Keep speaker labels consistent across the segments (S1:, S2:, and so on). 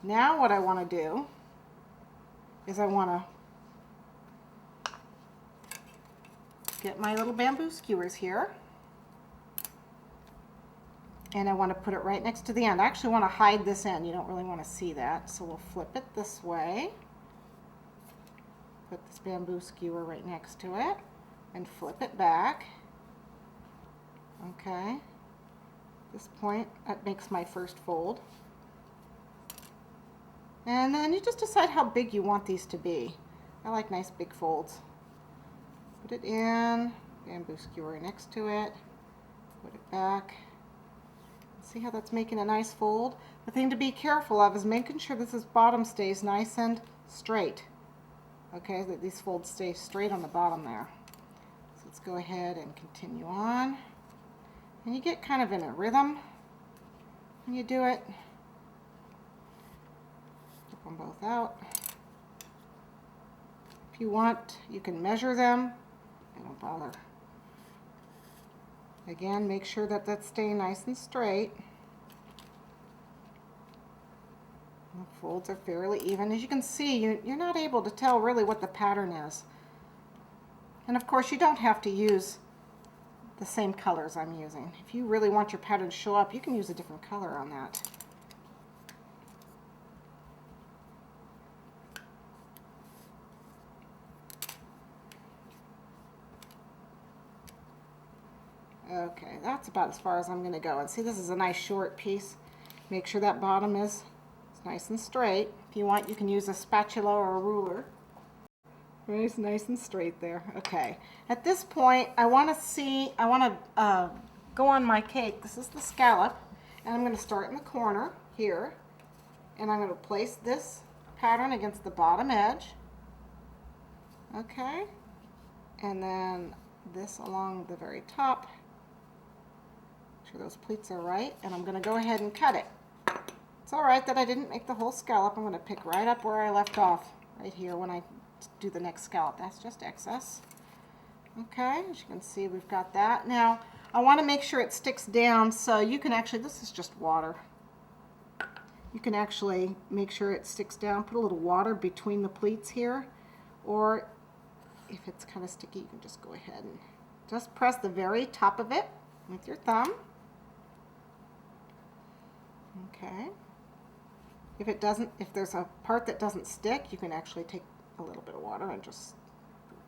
S1: Now what I want to do is I want to get my little bamboo skewers here. And I want to put it right next to the end. I actually want to hide this end. You don't really want to see that. So we'll flip it this way. Put this bamboo skewer right next to it. And flip it back. Okay. At this point, that makes my first fold. And then you just decide how big you want these to be. I like nice big folds. Put it in. Bamboo skewer next to it. Put it back. See how that's making a nice fold? The thing to be careful of is making sure this bottom stays nice and straight. Okay, that these folds stay straight on the bottom there. So let's go ahead and continue on. And you get kind of in a rhythm when you do it. Flip them both out. If you want, you can measure them. I don't bother. Again, make sure that that's staying nice and straight. The folds are fairly even. As you can see, you're not able to tell really what the pattern is. And of course, you don't have to use the same colors I'm using. If you really want your pattern to show up, you can use a different color on that. Okay, that's about as far as I'm going to go. And see, this is a nice short piece. Make sure that bottom is nice and straight. If you want, you can use a spatula or a ruler. Nice and straight there. Okay. At this point, I want to go on my cake. This is the scallop. And I'm going to start in the corner here. And I'm going to place this pattern against the bottom edge. Okay. And then this along the very top. Make sure those pleats are right, and I'm going to go ahead and cut it. It's all right that I didn't make the whole scallop. I'm going to pick right up where I left off, right here when I do the next scallop. That's just excess. Okay, as you can see, we've got that. Now, I want to make sure it sticks down, so you can actually, this is just water. You can actually make sure it sticks down. Put a little water between the pleats here, or if it's kind of sticky, you can just go ahead and just press the very top of it with your thumb. Okay. If there's a part that doesn't stick, you can actually take a little bit of water and just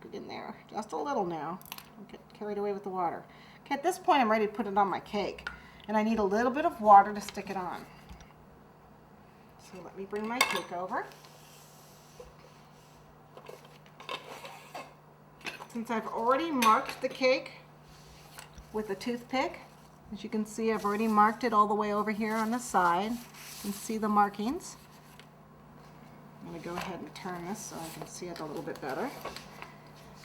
S1: put it in there. Just a little now. Don't get carried away with the water. Okay, at this point I'm ready to put it on my cake. And I need a little bit of water to stick it on. So let me bring my cake over. Since I've already marked the cake with a toothpick, as you can see, I've already marked it all the way over here on the side. You can see the markings. I'm going to go ahead and turn this so I can see it a little bit better.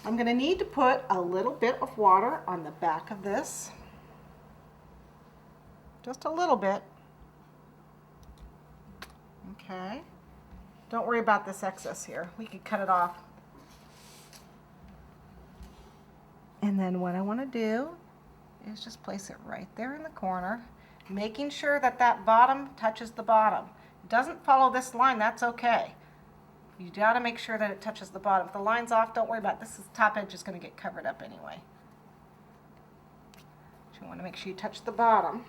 S1: I'm going to need to put a little bit of water on the back of this. Just a little bit. Okay. Don't worry about this excess here. We could cut it off. And then what I want to do is just place it right there in the corner, making sure that that bottom touches the bottom. It doesn't follow this line, that's okay. You got to make sure that it touches the bottom. If the line's off, don't worry about it. This top edge is going to get covered up anyway. So you want to make sure you touch the bottom.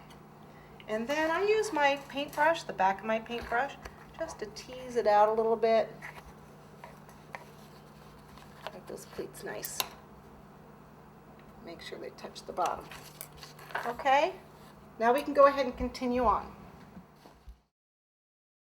S1: And then I use my paintbrush, the back of my paintbrush, just to tease it out a little bit. Make those pleats nice. Make sure they touch the bottom. Okay, now we can go ahead and continue on.